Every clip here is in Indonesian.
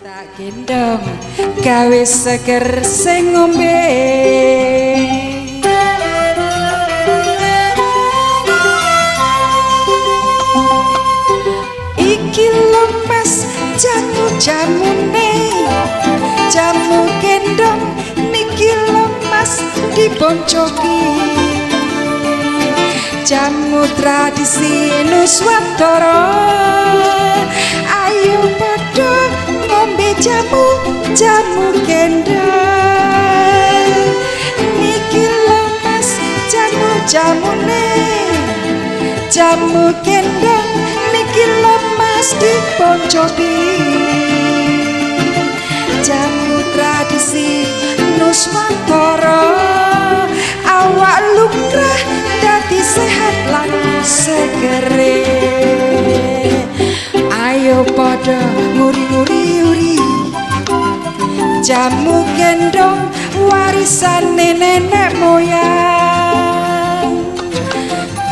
Tak gendong gawe seger sing ngombe iki lho Mas jamu-jamune jamu gendong niki lho Mas diboncoki jamu tradisi Nuswantara ayo padha ngombe jamu gendong niki lho Mas jamu-jamune jamu gendong niki lho Mas diboncoki jamu tradisi Nuswantara awak lukrah dadi sehat lan segere ayo padha nguri-nguri jamu gendong warisan nenek moyang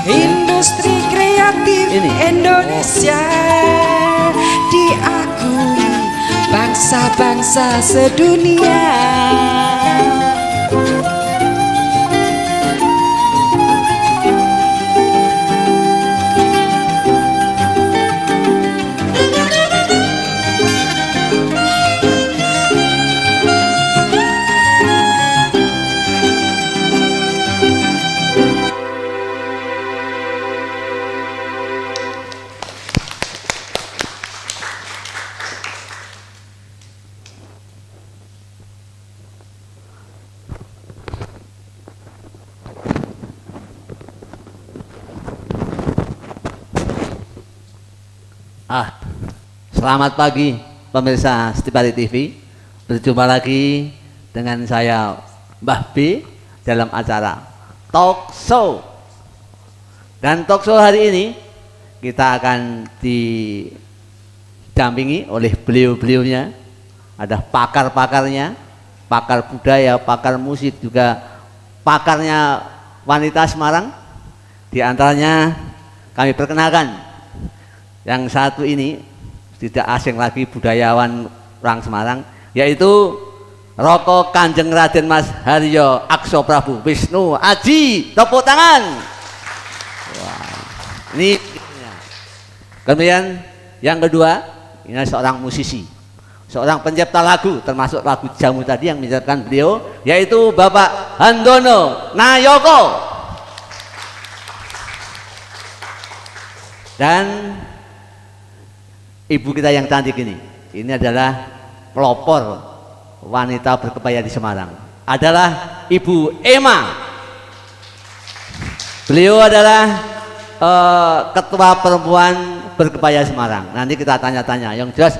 industri kreatif Indonesia diakui bangsa-bangsa sedunia. Selamat pagi pemirsa Setipati TV. Berjumpa lagi dengan saya Mbah B dalam acara Talk Show. Dan Talk Show hari ini kita akan didampingi oleh beliau-beliaunya. Ada pakar-pakarnya, pakar budaya, pakar musik, juga pakarnya wanita Semarang. Di antaranya kami perkenalkan yang satu ini tidak asing lagi budayawan orang Semarang, yaitu Roko Kanjeng Raden Mas Haryo Akso Prabu Wisnu Aji. Tepuk tangan. Wah, ini kemudian yang kedua ini seorang musisi, seorang pencipta lagu, termasuk lagu jamu tadi yang menciptakan beliau, yaitu Bapak Handono Nayoko. Dan ibu kita yang cantik ini adalah pelopor wanita berkebaya di Semarang, adalah Ibu Emma. Beliau adalah ketua perempuan berkebaya Semarang. Nanti kita tanya-tanya, yang jelas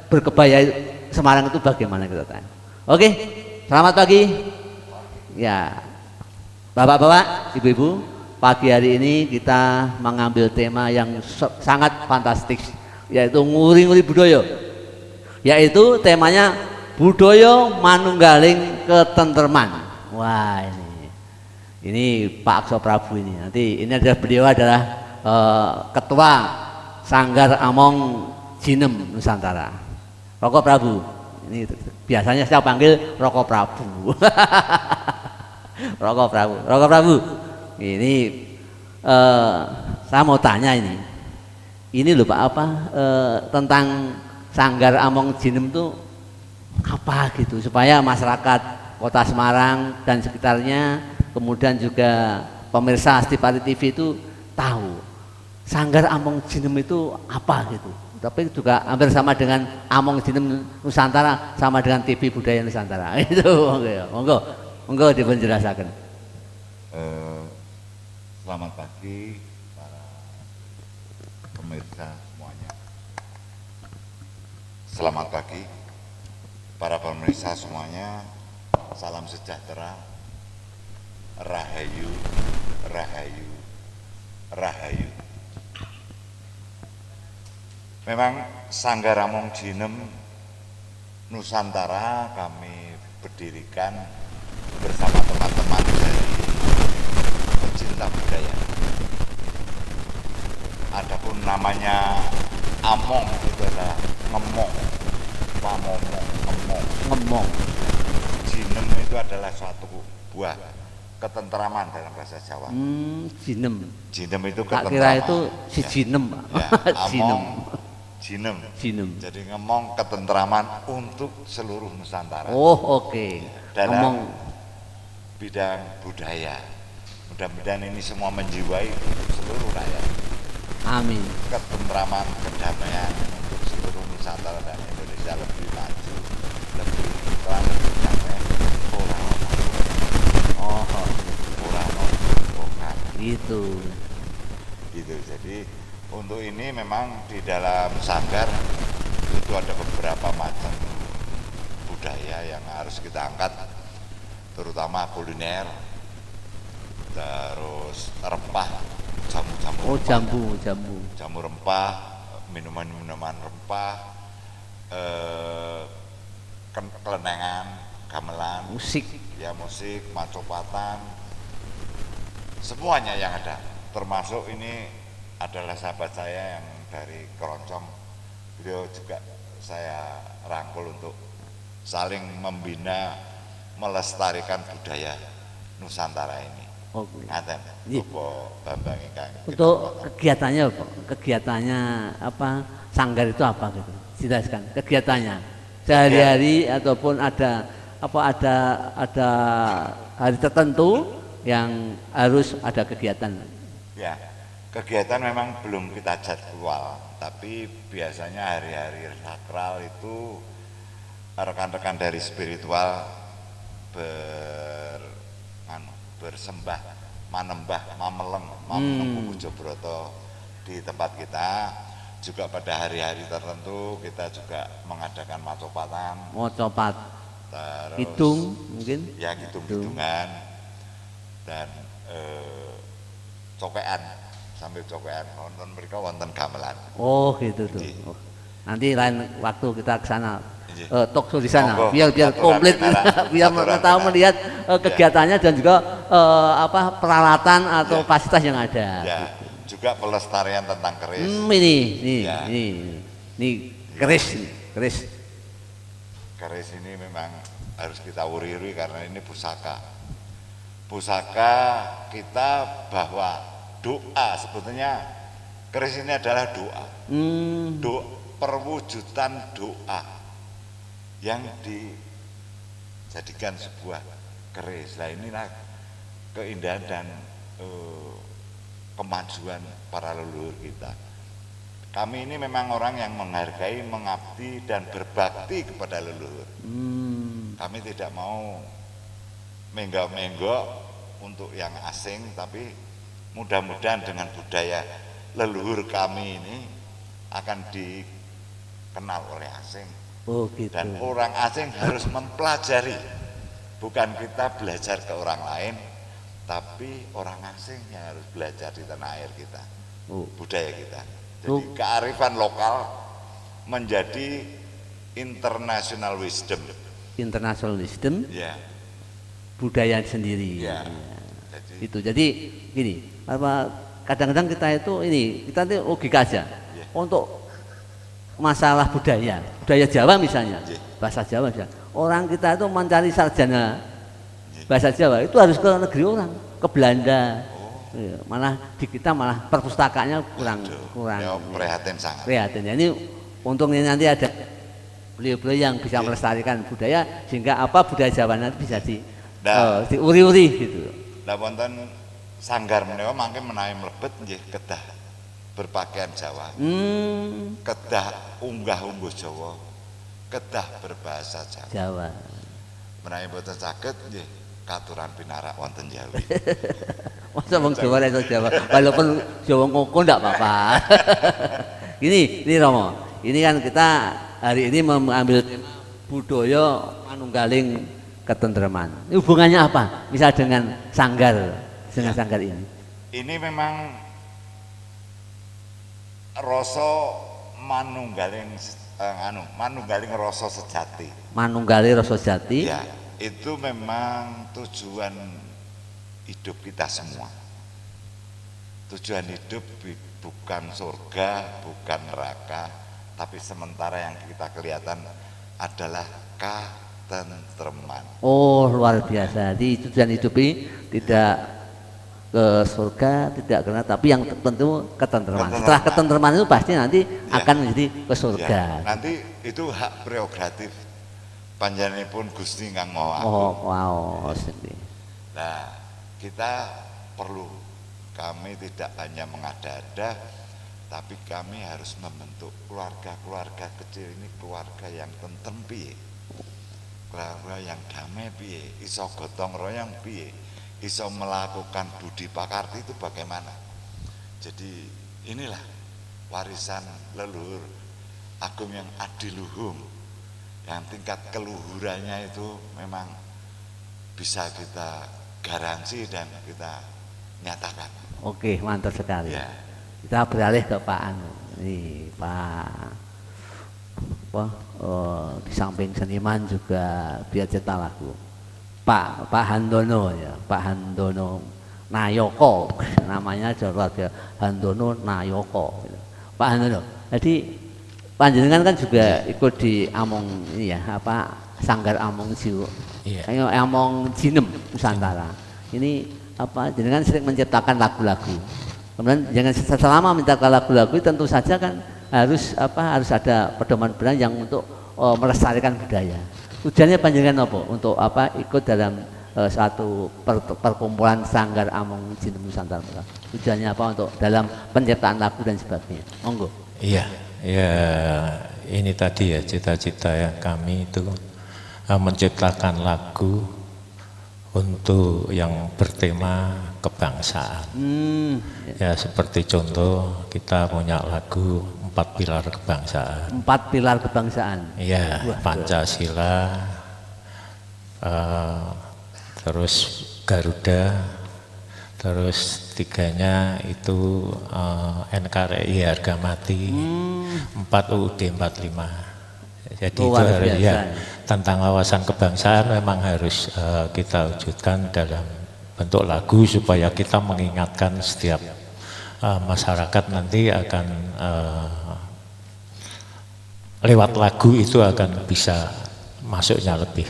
berkebaya Semarang itu bagaimana kita tanya. Oke, selamat pagi. Ya, bapak-bapak, ibu-ibu, pagi hari ini kita mengambil tema yang sangat fantastis, yaitu nguri-nguri budaya, yaitu temanya budaya manunggaling ketentreman. Wah, ini Pak Akso Prabu ini. Nanti ini adalah beliau adalah ketua Sanggar Among Jinem Nusantara. Roko Prabu. Ini biasanya saya panggil Roko Prabu. Roko Prabu. Roko Prabu. Ini saya mau tanya ini loh Pak, apa tentang Sanggar Among Jinem itu apa gitu, supaya masyarakat Kota Semarang dan sekitarnya, kemudian juga pemirsa Setipati TV itu tahu Sanggar Among Jinem itu apa gitu. Tapi juga hampir sama dengan Among Jinem Nusantara, sama dengan TV Budaya Nusantara. Itu monggo dipenjelasaken. Selamat pagi para pemirsa semuanya. Selamat pagi para pemirsa semuanya. Salam sejahtera. Rahayu, rahayu, rahayu. Memang Sanggar Among Jinem Nusantara kami berdirikan bersama teman-teman dari pecinta budaya. Adapun namanya Among itu adalah ngemong, pamong, ngemong. Jinem itu adalah suatu buah ketentraman dalam bahasa Jawa. Jinem. Jinem itu Tak ketentraman. kira itu si Ya. jinem, Pak. Ya, Jinem. among, jinem. Jinem. Jadi ngemong ketentraman untuk seluruh Nusantara. Oh, oke. Dalam Ngomong bidang budaya. Mudah-mudahan ini semua menjiwai seluruh rakyat. amin. Ketentraman, kedamaian untuk seluruh Nusantara dan Indonesia lebih maju, lebih terang, lebih damai. Orang Gitu. gitu. Jadi untuk ini memang di dalam sanggar itu ada beberapa macam budaya yang harus kita angkat, terutama kuliner, terus rempah, jamu-jamu Oh, rempah, jambu. rempah, minuman-minuman rempah, kelenengan, gamelan, Musik. ya musik, macopatan, semuanya yang ada. Termasuk ini adalah sahabat saya yang dari Keroncong. Beliau juga saya rangkul untuk saling membina, melestarikan budaya Nusantara ini. Oke. Ngaten, Iya. Bapak Bambang ingkang. Untuk kegiatannya apa? Kegiatannya apa? Sanggar itu apa gitu? Jelaskan kegiatannya. Sehari-hari ataupun ada apa ada hari tertentu yang harus ada kegiatan. Ya, kegiatan memang belum kita jadwal, tapi biasanya hari-hari sakral itu rekan-rekan dari spiritual bersembah, manembah, mameleng Pujo Broto di tempat kita. Juga pada hari-hari tertentu kita juga mengadakan macopatan, Mocopat, terus hidung mungkin. ya hitung-hitungan dan cokean, sambil cokean wonten mereka wonten gamelan. Oh gitu tuh. Iya. Oh. Nanti lain waktu kita ke sana. Iya. Talk show di sana Monggo, biar aturan komplit benaran, biar aturan tahu benaran. melihat kegiatannya dan juga apa peralatan atau Ya. fasilitas yang ada. Ya, juga pelestarian tentang keris. Ya. Ini keris. Keris ini memang harus kita uri-uri karena ini pusaka. Pusaka kita bahwa doa, sebetulnya keris ini adalah doa. Perwujudan doa yang dijadikan sebuah keris. Nah inilah keindahan dan kemajuan para leluhur kita. Kami ini memang orang yang menghargai, mengabdi dan berbakti kepada leluhur. Kami tidak mau menggok-menggok untuk yang asing, tapi mudah-mudahan dengan budaya leluhur kami ini akan dikenal oleh asing. Oh gitu. Dan orang asing harus mempelajari, bukan kita belajar ke orang lain, tapi orang asing yang harus belajar di tanah air kita, budaya kita. Jadi kearifan lokal menjadi international wisdom. International wisdom, Ya, budaya sendiri. ya. Itu jadi gini, apa kadang-kadang kita itu logika aja untuk masalah budaya Jawa misalnya, bahasa Jawa misalnya. Orang kita itu mencari sarjana bahasa Jawa itu harus ke negeri orang, ke Belanda. Ya, malah di kita malah perpustakaannya kurang. Ya, prihatin sangat. Prihatin. Ya, ini untungnya nanti ada beliau-beliau yang bisa melestarikan budaya sehingga apa budaya Jawa nanti bisa diuri-uri gitu. Lah wonten sanggar menika mangke menawi mlebet nggih kedah berpakaian Jawa. Kedah unggah-ungguh Jawa, kedah berbahasa Jawa. Jawa. Menawi boten saged nggih katuran pinarak wonten Jawi. Masa wong Jawa iso Jawa, walaupun Jawa ngoko ndak apa-apa. Ini Romo. Ini kan kita hari ini mengambil tema budaya manunggaling ketentraman. Ini hubungannya apa? Misal dengan sanggar ini. Ini memang rasa manunggaling manunggaling rasa sejati. Manunggaling rasa sejati. Ya, itu memang tujuan hidup kita semua. Tujuan hidup bukan surga, bukan neraka, tapi sementara yang kita kelihatan adalah ketentreman. Oh, luar biasa. Jadi tujuan hidup ini tidak ke surga, tidak kena, tapi yang tentu ketentraman. Setelah ketentraman itu pasti nanti akan menjadi ke surga. Ya, nanti itu hak prerogatif panjenenganipun Gusti Kang Maha Agung. Oh, wow, sedih. Nah, kita perlu, kami tidak hanya mengada-ada, tapi kami harus membentuk keluarga-keluarga kecil ini, keluarga yang tentrem piye, keluarga yang damai piye, iso gotong royong piye, iso melakukan budi pakarti itu bagaimana. Jadi inilah warisan leluhur agung yang adiluhung, yang tingkat keluhurannya itu memang bisa kita garansi dan kita nyatakan. Oke, mantap sekali. Ya. Kita beralih ke Pak Anu. Nih, Pak. Di samping seniman juga dia cetak lagu. Pak Handono ya, Pak Handono Nayoko, namanya luar biasa, Handono Nayoko. Pak Handono. Jadi panjenengan kan juga ikut di Among ini ya, apa Sanggar Among Jiwo. Iya. Among Jinem Nusantara. Ini apa? Jenengan sering menciptakan lagu-lagu. Kemudian jangan selama menciptakan lagu-lagu tentu saja kan harus ada pedoman benar yang untuk melestarikan budaya. Tujuannya panjenengan apa? Untuk apa ikut dalam satu perkumpulan Sanggar Among Jinem Nusantara. Tujuannya apa untuk dalam penciptaan lagu dan sebagainya? Monggo. Iya, ya ini tadi ya cita-cita ya kami itu menciptakan lagu untuk yang bertema kebangsaan. Ya seperti contoh kita punya lagu 4 pilar kebangsaan. 4 pilar kebangsaan. Iya, Pancasila, terus Garuda, terus 3-nya itu NKRI harga mati, 4 UUD 45. Jadi itu harus ya tentang wawasan kebangsaan memang harus kita wujudkan dalam bentuk lagu supaya kita mengingatkan setiap masyarakat nanti akan lewat lagu itu akan bisa masuknya lebih.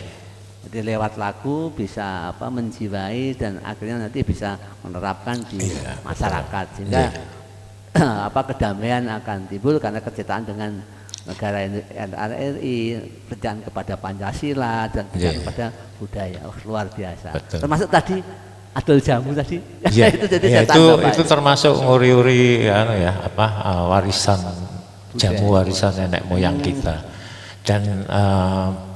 Jadi lewat lagu bisa menjiwai dan akhirnya nanti bisa menerapkan di masyarakat sehingga kedamaian akan timbul karena kecintaan dengan negara NKRI, kecintaan kepada Pancasila dan kecintaan kepada budaya. Luar biasa. Betul. Termasuk tadi adol jamu tadi. itu termasuk nguri-uri warisan jamu, warisan nenek moyang kita. Dan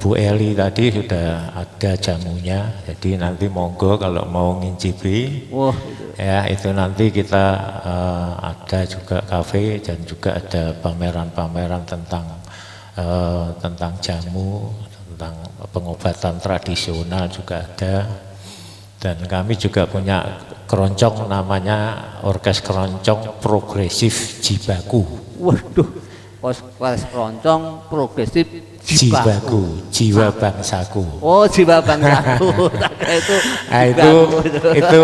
Bu Eli tadi sudah ada jamunya, jadi nanti monggo kalau mau ngincipi, ya itu nanti kita ada juga kafe dan juga ada pameran-pameran tentang jamu, tentang pengobatan tradisional juga ada. Dan kami juga punya keroncong namanya Orkes Keroncong Progresif Jibaku. Waduh, orkes keroncong progresif Jibaku, jiwa bangsaku. Oh, jiwa bangsaku. itu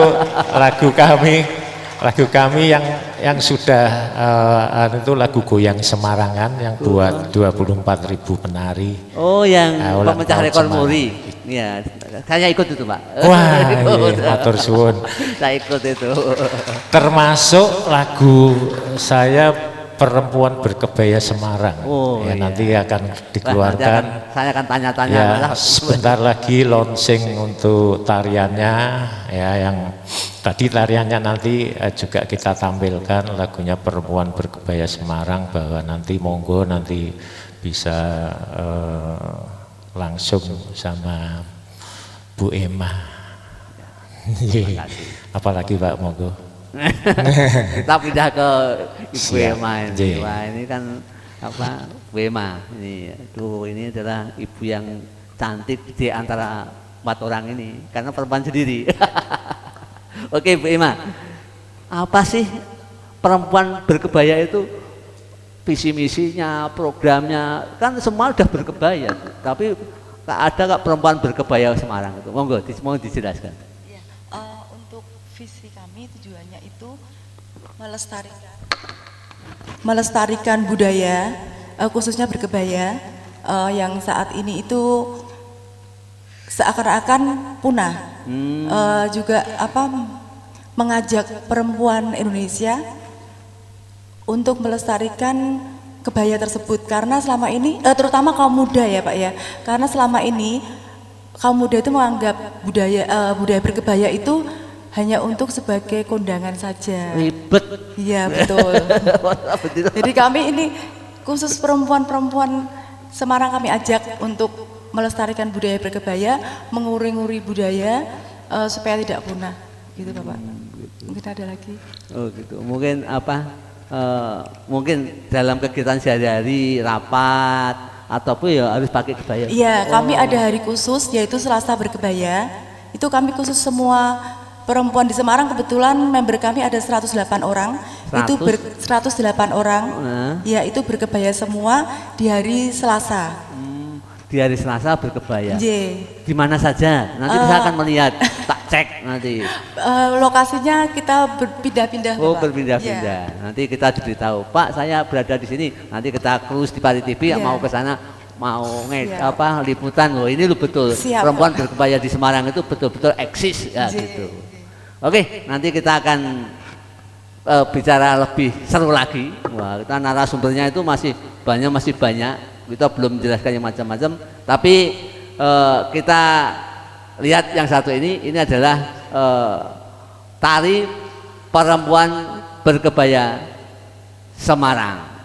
lagu kami yang sudah itu lagu goyang Semarangan yang buat 24.000 penari. Oh, yang pemecah rekor muri. Ya, saya ikut itu, Pak. Wah, matur suwun. Saya ikut itu. Termasuk lagu saya Perempuan Berkebaya Semarang. Nanti akan dikeluarkan. Saya akan tanya-tanya. Ya, sebentar lagi launching untuk tariannya. Ya, yang tadi tariannya nanti juga kita tampilkan lagunya Perempuan Berkebaya Semarang, bahwa nanti monggo nanti bisa langsung sama Bu Emma. Apalagi Pak, monggo. Kita pindah ke Ibu Emma ini. Wah, ini kan Bu Emma ini. Ini adalah ibu yang cantik di antara 4 orang ini karena perempuan sendiri. Oke, Bu Emma. Apa sih perempuan berkebaya itu? Visi misinya, programnya kan semua udah berkebaya, tapi ada nggak perempuan berkebaya Semarang itu? Monggo, mau dijelaskan. Ya, untuk visi kami tujuannya itu melestarikan budaya, khususnya berkebaya yang saat ini itu seakan-akan punah. Juga mengajak perempuan Indonesia untuk melestarikan kebaya tersebut, karena selama ini terutama kaum muda ya Pak ya, karena selama ini kaum muda itu menganggap budaya berkebaya itu hanya untuk sebagai kondangan saja. Ribet. Iya betul. Jadi kami ini khusus perempuan-perempuan Semarang kami ajak untuk melestarikan budaya berkebaya, menguri-nguri budaya supaya tidak punah. Gitu Bapak. Mungkin ada lagi. Oh gitu. Mungkin mungkin dalam kegiatan sehari-hari rapat ataupun ya harus pakai kebaya. Iya, kami ada hari khusus yaitu Selasa berkebaya. Itu kami khusus semua perempuan di Semarang, kebetulan member kami ada 108 orang. 108 orang. Ya, itu berkebaya semua di hari Selasa. Di hari Selasa berkebaya. Di mana saja? Nanti saya akan melihat, tak cek nanti. Lokasinya kita berpindah-pindah. Oh, berpindah-pindah. Nanti kita diberitahu, Pak, saya berada di sini. Nanti kita cruise di Pari TV, mau ke sana, mau liputan. Loh, ini lu betul. Siap, perempuan berkebaya di Semarang itu betul-betul eksis ya gitu. Oke, nanti kita akan bicara lebih seru lagi. Wah, kita narasumbernya itu masih banyak. Kita belum menjelaskan yang macam-macam, tapi kita lihat yang satu ini adalah tari perempuan berkebaya Semarang.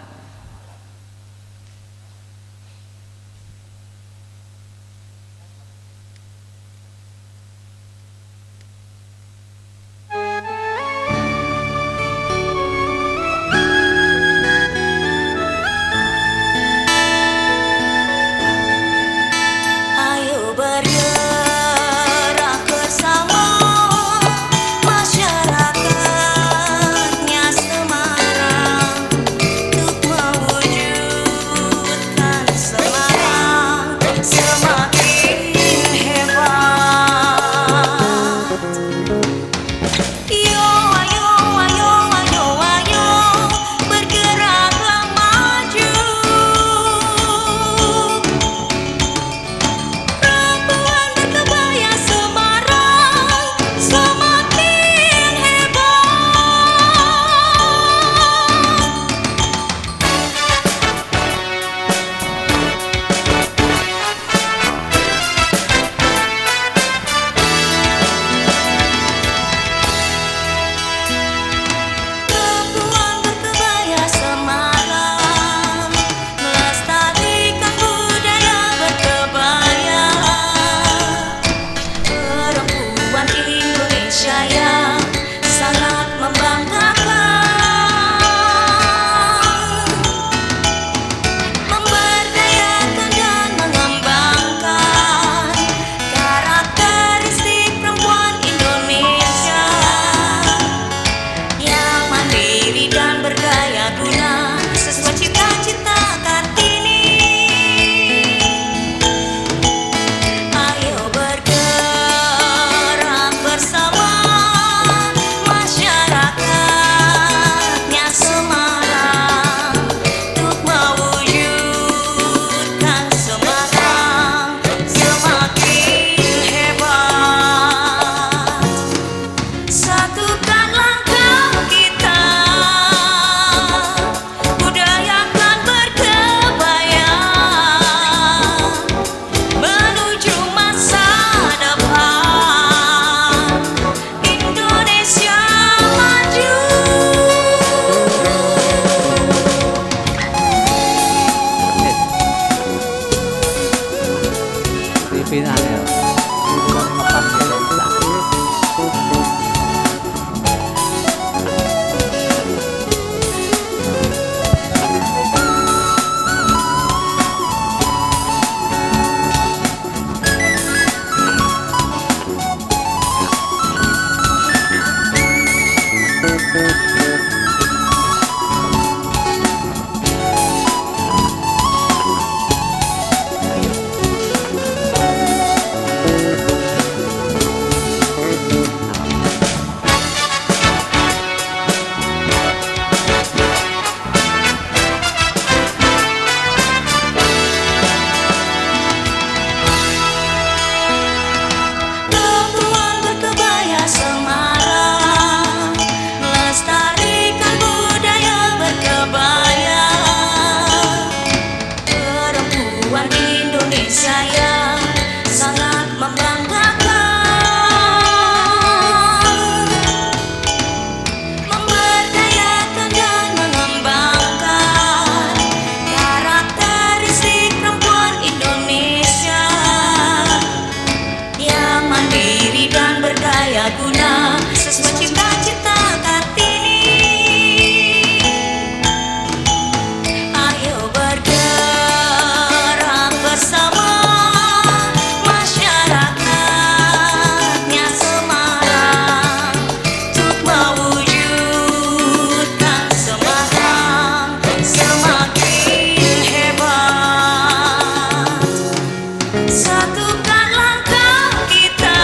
Satukan langkah kita,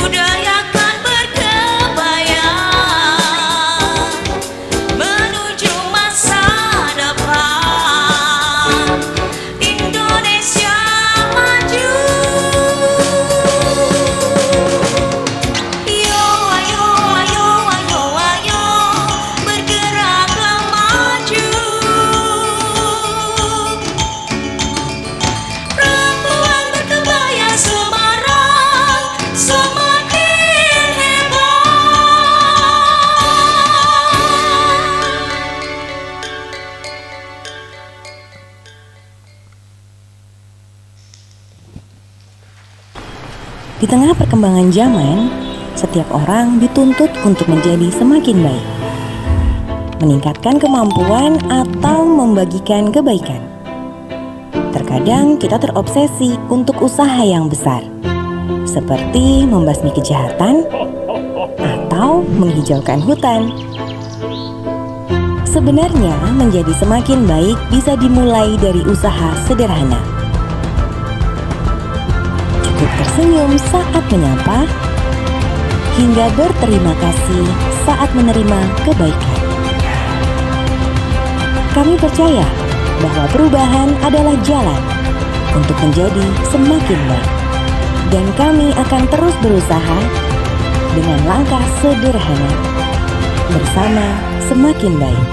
budayakan berkebaya menuju masa depan Indonesia maju. Yo ayo ayo ayo ayo bergeraklah maju. Perempuan berkebaya Semarang semakin hebat. Di tengah perkembangan zaman, setiap orang dituntut untuk menjadi semakin baik, meningkatkan kemampuan atau membagikan kebaikan. Terkadang kita terobsesi untuk usaha yang besar, seperti membasmi kejahatan atau menghijaukan hutan. Sebenarnya, menjadi semakin baik bisa dimulai dari usaha sederhana. Cukup tersenyum saat menyapa, hingga berterima kasih saat menerima kebaikan. Kami percaya bahwa perubahan adalah jalan untuk menjadi semakin baik, dan kami akan terus berusaha dengan langkah sederhana bersama semakin baik.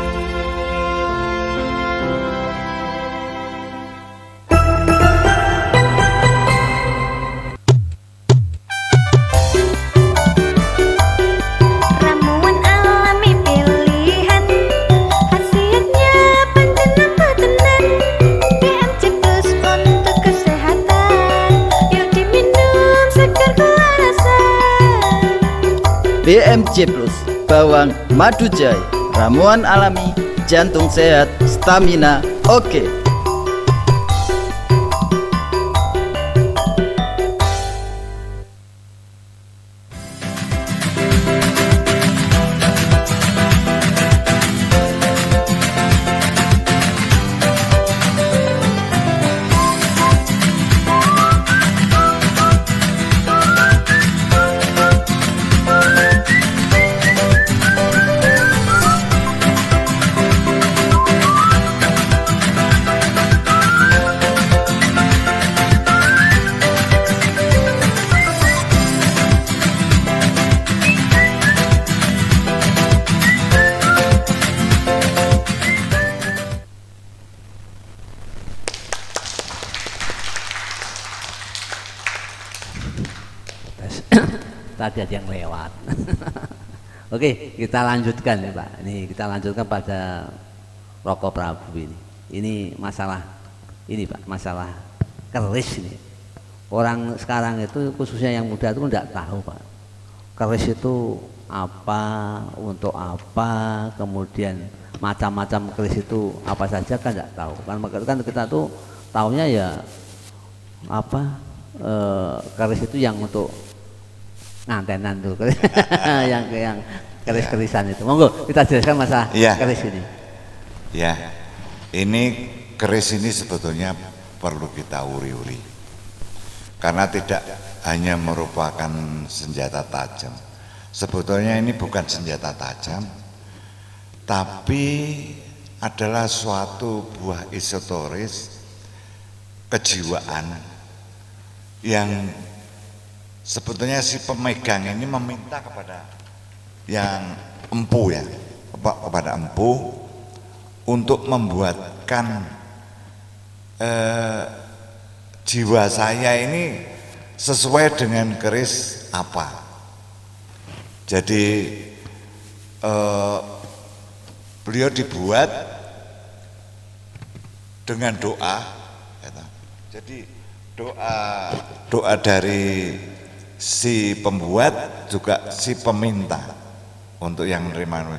Ramuan alami pilihan, hasilnya panjang petenan. BMC Plus untuk kesehatan, yuk diminum segar kewarasan. BMC Plus, bawang madu jahe, ramuan alami, jantung sehat, stamina oke. Tadi ada yang lewat. Oke, kita lanjutkan ya Pak. Ini kita lanjutkan pada Rokok Prabu ini. Ini masalah ini Pak, masalah keris ini. Orang sekarang itu khususnya yang muda itu tidak tahu Pak. Keris itu apa, untuk apa, kemudian macam-macam keris itu apa saja kan tidak tahu. Kan kita tuh taunya ya apa, keris itu yang untuk ngantenan tuh yang keris-kerisan itu. Monggo kita jelaskan masalah keris ini. Ya, ini keris ini sebetulnya perlu kita uri-uri, karena tidak hanya merupakan senjata tajam. Sebetulnya ini bukan senjata tajam, tapi adalah suatu buah esoteris kejiwaan yang sebetulnya si pemegang ini meminta kepada yang empu ya, kepada empu untuk membuatkan jiwa saya ini sesuai dengan keris apa. Jadi beliau dibuat dengan doa. Jadi doa dari si pembuat juga si peminta untuk yang menerima.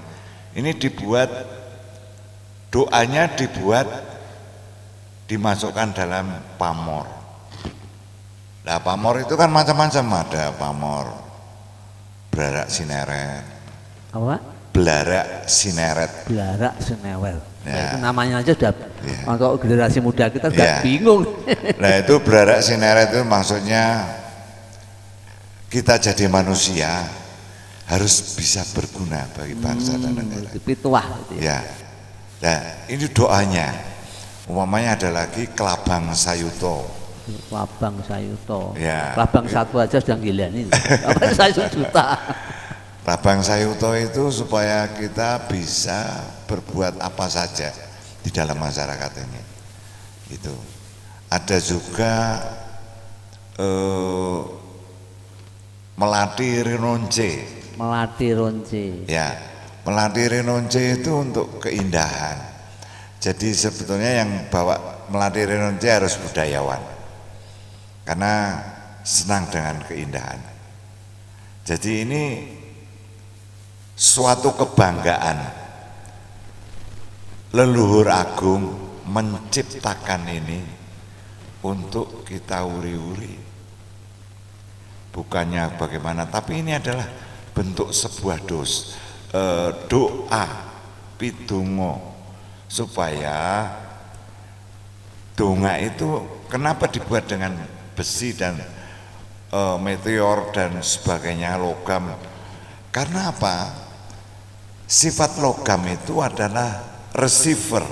Ini dibuat, doanya dibuat, dimasukkan dalam pamor. Nah pamor itu kan macam-macam, ada pamor berak sineret. Apa? Belarak Sineret. Belarak Senewel. Ya. Nah, itu namanya aja sudah Ya. untuk generasi muda kita sudah Ya. bingung. Nah itu Belarak Sineret itu maksudnya kita jadi manusia harus bisa berguna bagi bangsa dan negara. Pituah gitu ya. Ya. Nah ini doanya. Umpamanya ada lagi Kelabang Sayuto. Kelabang Sayuto. Ya. Kelabang satu aja sudah gila nih. Apa saya juta. Kelabang Sayuto itu supaya kita bisa berbuat apa saja di dalam masyarakat ini. Itu. Ada juga Melati Rinonce. Melati Ronce. Ya, Melati Rinonce itu untuk keindahan. Jadi sebetulnya yang bawa Melati Rinonce harus budayawan, karena senang dengan keindahan. Jadi ini suatu kebanggaan. Leluhur agung menciptakan ini untuk kita uri-uri. Bukannya bagaimana, tapi ini adalah bentuk sebuah doa pidungo, supaya donga itu kenapa dibuat dengan besi dan meteor dan sebagainya, logam. Karena apa? Sifat logam itu adalah receiver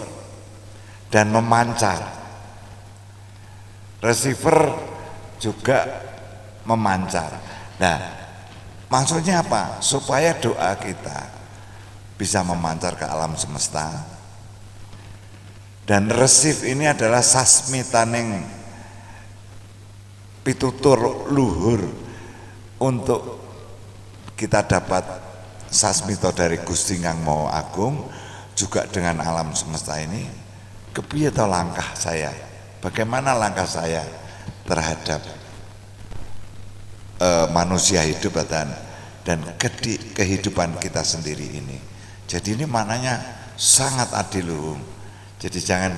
dan memancar. Receiver juga memancar. Nah, maksudnya apa? Supaya doa kita bisa memancar ke alam semesta. Dan resif ini adalah sasmitaning pitutur luhur untuk kita dapat sasmito dari Gusti Kang Maha Agung, juga dengan alam semesta ini. Kepiye to langkah saya? Bagaimana langkah saya terhadap manusia hidup dan kehidupan kita sendiri ini. Jadi ini maknanya sangat adiluhung. Jadi jangan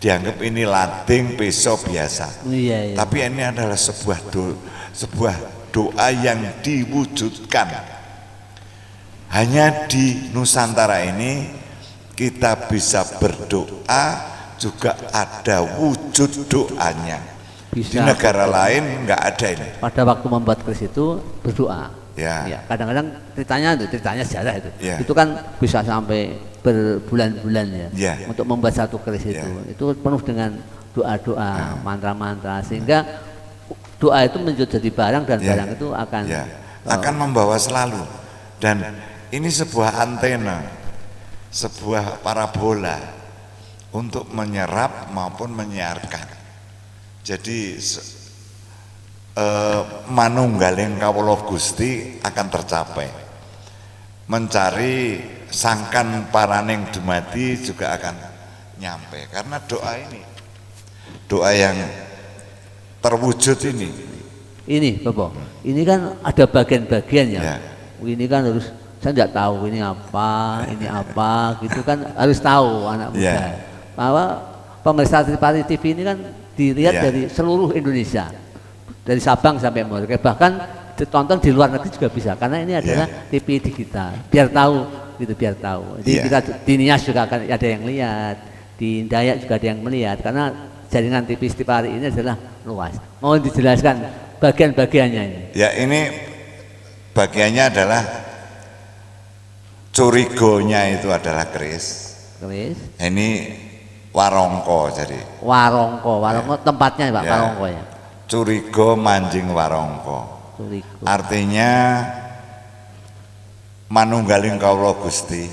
dianggap ini lading peso biasa. Iya, iya. Tapi ini adalah sebuah doa yang diwujudkan. Hanya di Nusantara ini kita bisa berdoa, juga ada wujud doanya. Bisa. Di negara lain nggak ada ini. Pada waktu membuat keris itu berdoa. Ya. Ya, kadang-kadang ceritanya sejarah itu. Ya. Itu kan bisa sampai berbulan-bulan ya. Ya. Untuk membuat satu keris itu. Ya. Itu penuh dengan doa-doa, mantra-mantra, sehingga doa itu menjadi barang dan Ya. barang itu akan Ya. Akan membawa selalu. Dan ini sebuah antena, sebuah parabola untuk menyerap maupun menyiarkan. Jadi manunggaling kawula Gusti akan tercapai. Mencari sangkan paraning dumadi juga akan nyampe, karena doa ini, doa yang terwujud ini. Ini Bapak, ini kan ada bagian-bagian ya. Ya. Ini kan harus, saya tidak tahu ini apa gitu kan, harus tahu anak muda. Ya. Bahwa pemirsa Tripati TV ini kan dilihat Ya. dari seluruh Indonesia, dari Sabang sampai Merauke, bahkan ditonton di luar negeri juga bisa, karena ini adalah TV digital. Biar tahu gitu, biar tahu. Jadi Ya. kita di Nias juga akan ada yang lihat, di Dayak juga ada yang melihat, karena jaringan TV Tripati ini adalah luas. Mau dijelaskan bagian-bagiannya ini? Ya, ini bagiannya adalah curigonya itu adalah keris. Keris. Ini warongko, jadi Warongko tempatnya Pak, Ya. Warongko ya. curigo manjing warongko. Curigo. Artinya manunggaling kawula Gusti,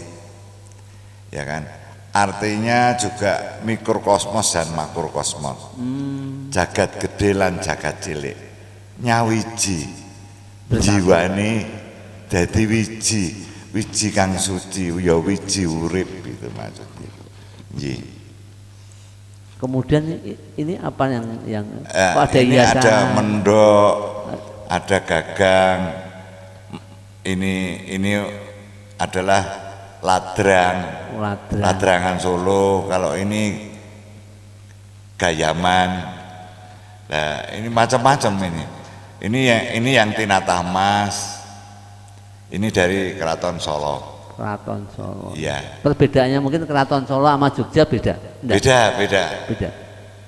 ya kan? Artinya juga mikrokosmos dan makrokosmos. Jagat gede lan jagat cilik. Nyawiji jiwane dadi wiji kang suci, ya wiji urip itu maksudnya. Nggih. Kemudian ini apa yang kok ada Ini hiasan? ada mendok, ada gagang. Ini adalah ladrang. Ladrangan Solo. Kalau ini Gayaman. Nah, ini macam-macam ini. Ini yang Tinatah Mas. Ini dari Keraton Solo. Keraton Solo. Iya. Perbedaannya mungkin Keraton Solo sama Jogja beda. Enggak? Beda.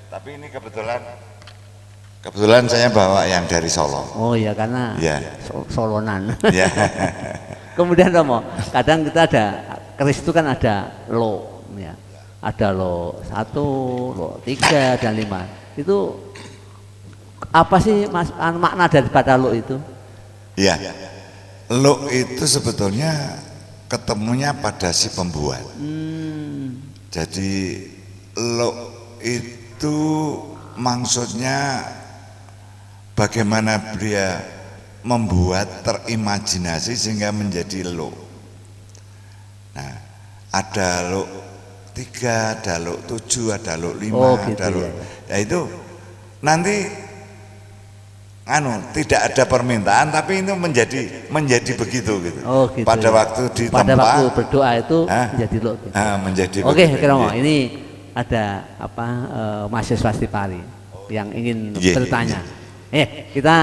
Tapi ini kebetulan saya bawa yang dari Solo. Oh iya, karena Iya. Solonan. Ya. Kemudian Romo, kadang kita ada keris itu kan ada lo, ya. Ada lo 1, lo 3 dan 5. Itu apa sih Mas makna daripada lo itu? Iya. Lo itu sebetulnya ketemunya pada si pembuat. Jadi lo itu maksudnya bagaimana dia membuat terimajinasi sehingga menjadi lo. Nah, ada lo 3, ada lo 7, ada lo 5, gitu ada lo. ya. Ya itu nanti tidak ada permintaan tapi itu menjadi begitu gitu. Oh gitu. Pada ya. waktu di pada tempat waktu berdoa itu menjadi lo. Gitu. Menjadi Oke, begitu. Romo, Iya. ini ada apa mahasiswa Stipari yang ingin Iya, bertanya. Kita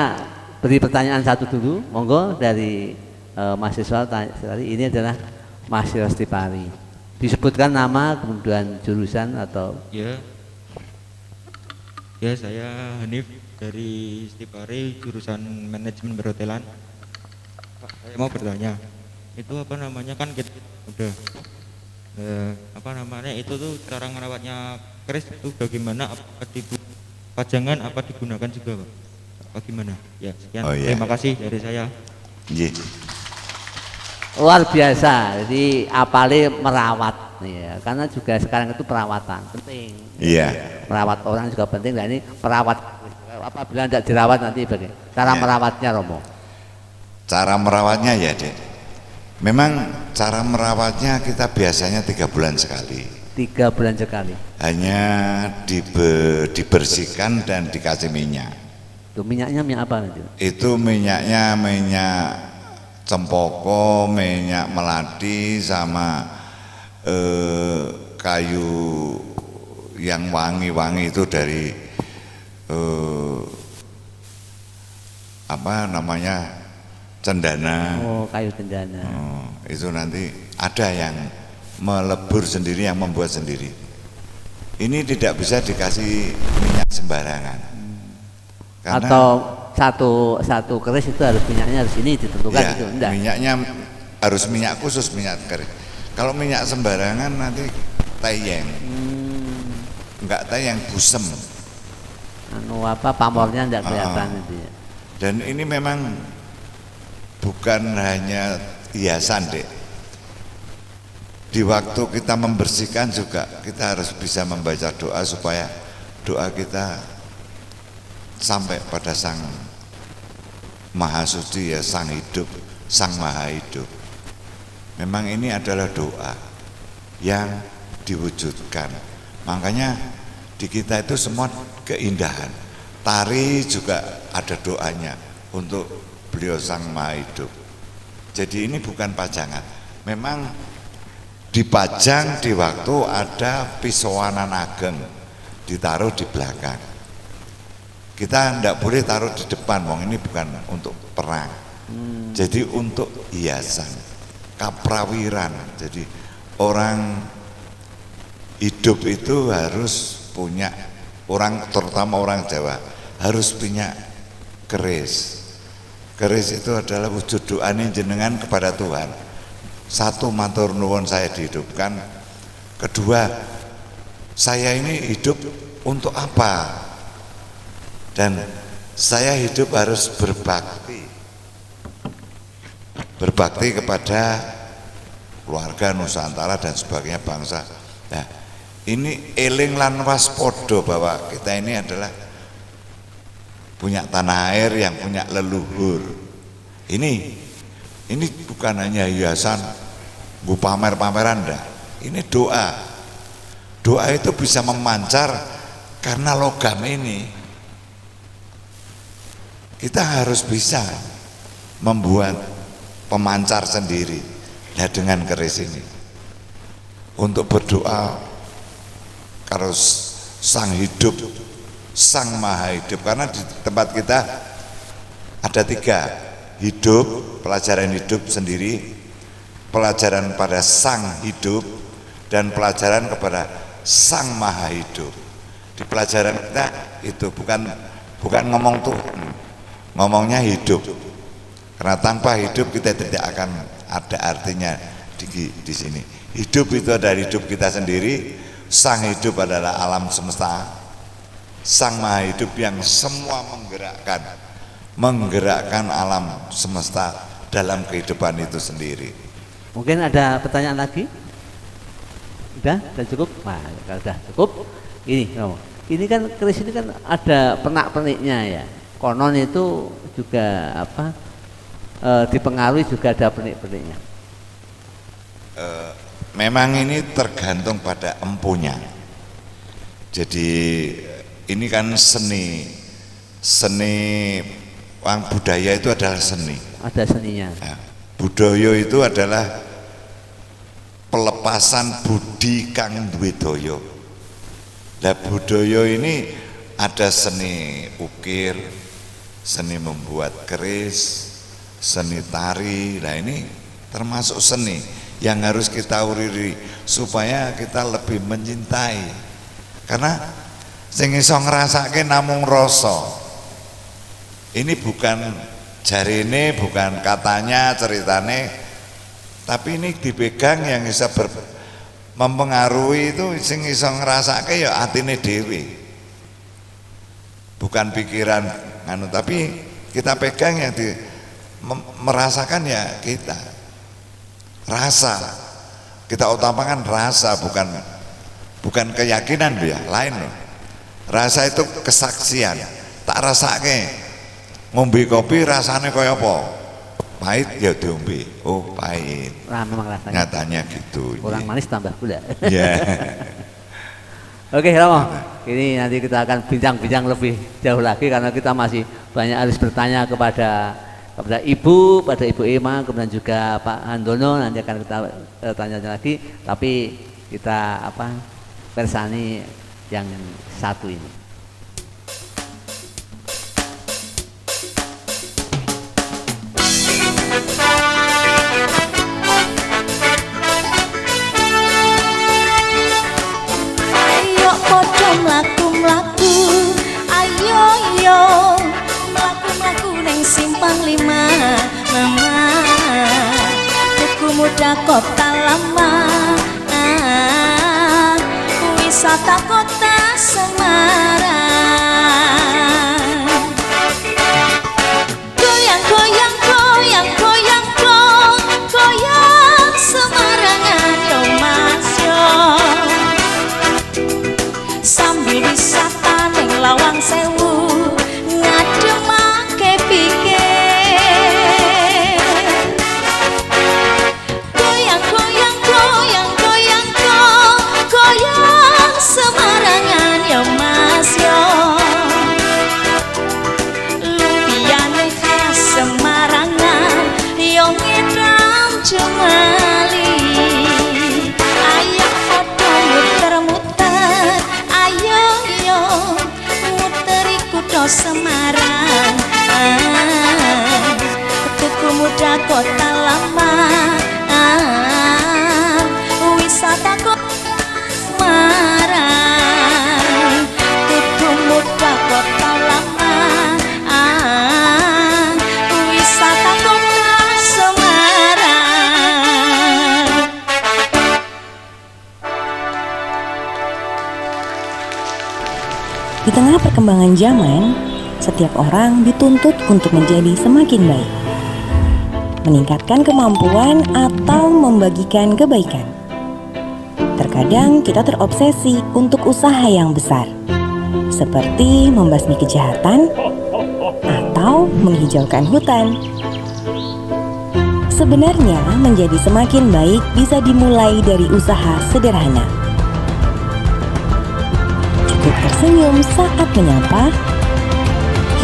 beri pertanyaan satu dulu, monggo dari mahasiswa Stipari. Ini adalah mahasiswa Stipari. Disebutkan nama, kemudian jurusan atau Ya, saya Hanif dari Stipari, jurusan manajemen perhotelan. Pak, saya mau bertanya, itu apa namanya kan kita udah apa namanya itu tuh cara ngerawatnya keris itu bagaimana? Apa pajangan apa digunakan juga, Pak? Apa gimana? Ya, sekian. Oh, iya. Terima kasih dari saya. Iya. luar biasa. Jadi apalagi merawat, ya, karena juga sekarang itu perawatan penting. Iya. Merawat orang juga penting. Dan ini perawat apabila tidak dirawat nanti bagaimana? Cara merawatnya, Romo? Cara merawatnya ya, Dek. Memang cara merawatnya kita biasanya 3 bulan sekali. 3 bulan sekali. Hanya dibersihkan dan dikasih minyak. Itu minyaknya minyak apa nanti? Itu minyaknya minyak cempoko, minyak melati, sama kayu yang wangi-wangi itu dari apa namanya, cendana. Oh, kayu cendana. Itu nanti ada yang melebur sendiri, yang membuat sendiri. Ini tidak bisa dikasih minyak sembarangan. Karena, atau satu keris itu harus minyaknya harus ini ditentukan ya, gitu, enggak? minyaknya harus minyak khusus, minyak keris. Kalau minyak sembarangan nanti tayeng, enggak tayeng, busem. Anu apa pamornya enggak kelihatan itu ya. Dan ini memang bukan hanya hiasan, Dek. Di waktu kita membersihkan juga kita harus bisa membaca doa supaya doa kita sampai pada Sang Maha Suci, ya, Sang Hidup, Sang Maha Hidup. Memang ini adalah doa yang diwujudkan. Makanya di kita itu semua keindahan. Tari juga ada doanya untuk beliau Sang Maha Hidup. Jadi ini bukan pajangan. Memang dipajang di waktu ada pisowanan ageng, ditaruh di belakang. Kita tidak boleh taruh di depan, wong ini bukan untuk perang. Jadi untuk hiasan, kaprawiran. Jadi orang hidup itu harus punya, terutama orang Jawa harus punya keris. Keris itu adalah wujud doa jenengan kepada Tuhan. Satu, matur nuwun saya dihidupkan. Kedua, saya ini hidup untuk apa? Dan saya hidup harus berbakti. Berbakti kepada keluarga, Nusantara dan sebagainya, bangsa. Nah, ini eling lan waspodo bahwa kita ini adalah punya tanah air yang punya leluhur. Ini bukan hanya hiasan, bu pamer-pameran, enggak. Ini doa. Doa itu bisa memancar karena logam ini. Kita harus bisa membuat pemancar sendiri. Nah, dengan keris ini untuk berdoa kalau Sang Hidup, Sang Maha Hidup. Karena di tempat kita ada 3, hidup, pelajaran hidup sendiri, pelajaran pada Sang Hidup dan pelajaran kepada Sang Maha Hidup. Di pelajaran kita itu bukan ngomong Tuhan, ngomongnya hidup. Karena tanpa hidup kita tidak akan ada artinya di sini. Hidup itu adalah hidup kita sendiri. Sang Hidup adalah alam semesta. Sang Maha Hidup yang semua menggerakkan alam semesta dalam kehidupan itu sendiri. Mungkin ada pertanyaan lagi? Udah cukup? Nah, kalau udah cukup, ini kan keris ini kan ada pernak-perniknya ya. Konon itu juga dipengaruhi juga ada pernik-perniknya. Memang ini tergantung pada empunya. Jadi ini kan seni budaya itu adalah seni. Ada seninya. Nah, budaya itu adalah pelepasan budi kang duwe daya. Lah budaya ini ada seni ukir, seni membuat keris, seni tari. Nah ini termasuk seni yang harus kita uriri supaya kita lebih mencintai. Karena sing iso ngrasake namung rasa. Ini bukan jarine, bukan katanya, ceritane, tapi ini dipegang yang bisa mempengaruhi itu sing iso ngrasake ya atine dhewe. Bukan pikiran tapi kita pegang yang merasakan ya kita. Rasa. Kita utamakan rasa, bukan keyakinan ya, lain loh. Rasa itu kesaksian. Tak rasake. Ngombe kopi rasanya kaya apa? Pahit ya diombe. Oh, pahit. Nah, memang rasanya. Nyatanya gitu. Kurang manis tambah gula. Ya. Oke, Romo. Ini nanti kita akan bincang-bincang lebih jauh lagi karena kita masih banyak harus bertanya kepada Ibu, pada Ibu Ema, kemudian juga Pak Handono, nanti akan kita tanya lagi. Tapi kita persani yang satu ini. Ayo podo mlaku-mlaku, ayo yo mlaku-mlaku ning Simpang 5 Mama. Tuku muda kota lama, wisata kota Semarang. Goyang goyang goyang goyang goyang Semarangan yo Mas yo. Sambil wisata ning Lawang Sewu ngademake pikir. Goyang goyang goyang goyang goyang Semarangan yo Mas yo. Lumpiane khas Semarangan yo ngedam jemali. Ayo foto muter-muter, ayo yo muteri kutha Semarang. Tuku muda kota lama, wisata kota Semarang. Tuku muda kota lama, wisata kota Semarang. Di tengah perkembangan zaman, setiap orang dituntut untuk menjadi semakin baik, meningkatkan kemampuan atau membagikan kebaikan. Terkadang kita terobsesi untuk usaha yang besar, seperti membasmi kejahatan atau menghijaukan hutan. Sebenarnya menjadi semakin baik bisa dimulai dari usaha sederhana. Cukup tersenyum saat menyapa,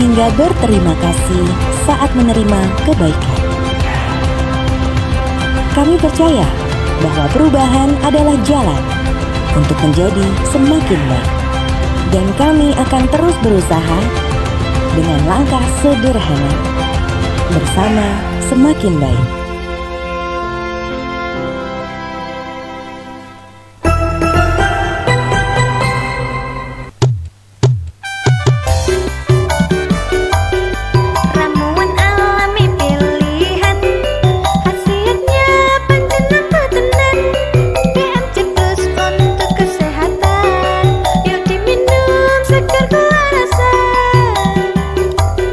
hingga berterima kasih saat menerima kebaikan. Kami percaya bahwa perubahan adalah jalan untuk menjadi semakin baik, dan kami akan terus berusaha dengan langkah sederhana bersama semakin baik.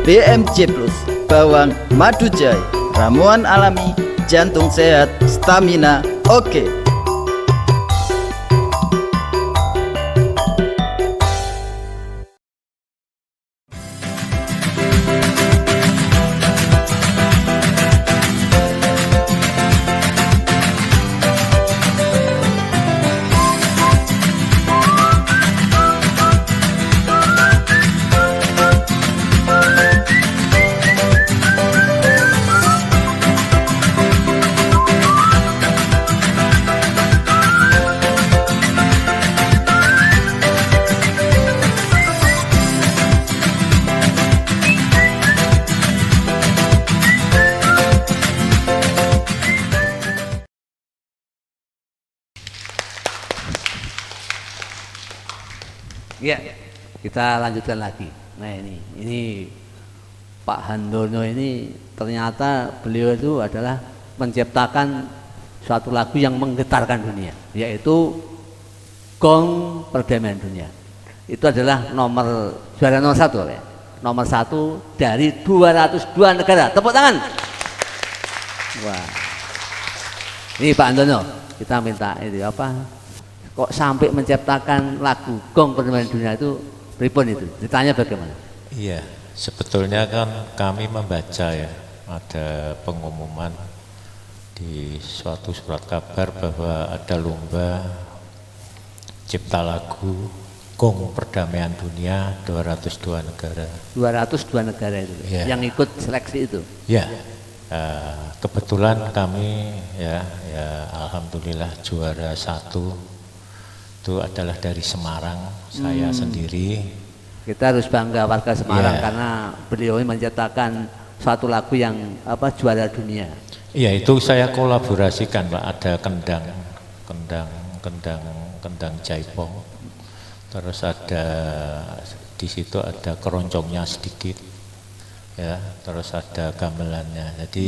BMJ Plus, bawang madu jahe, ramuan alami, jantung sehat, stamina oke. Ya, kita lanjutkan lagi. Nah ini Pak Handono ini ternyata beliau itu adalah menciptakan suatu lagu yang menggetarkan dunia, yaitu Gong Perdamaian Dunia. Itu adalah juara nomor 1 ya. Nomor 1 dari 202 negara. Tepuk tangan. Wah. Ini Pak Handono, kita minta itu apa? Kok sampai menciptakan lagu Gong Perdamaian Dunia itu pripun itu? Ditanya bagaimana? Iya, sebetulnya kan kami membaca ya, ada pengumuman di suatu surat kabar bahwa ada lomba cipta lagu Gong Perdamaian Dunia 202 negara. 202 negara itu ya. Yang ikut seleksi itu? Ya, kebetulan kami ya alhamdulillah juara 1 itu adalah dari Semarang, saya sendiri. Kita harus bangga warga Semarang karena beliau menciptakan suatu lagu yang juara dunia. Iya, itu saya kolaborasikan Pak, ada kendang jaipong, terus ada di situ ada keroncongnya sedikit, ya, terus ada gamelannya. Jadi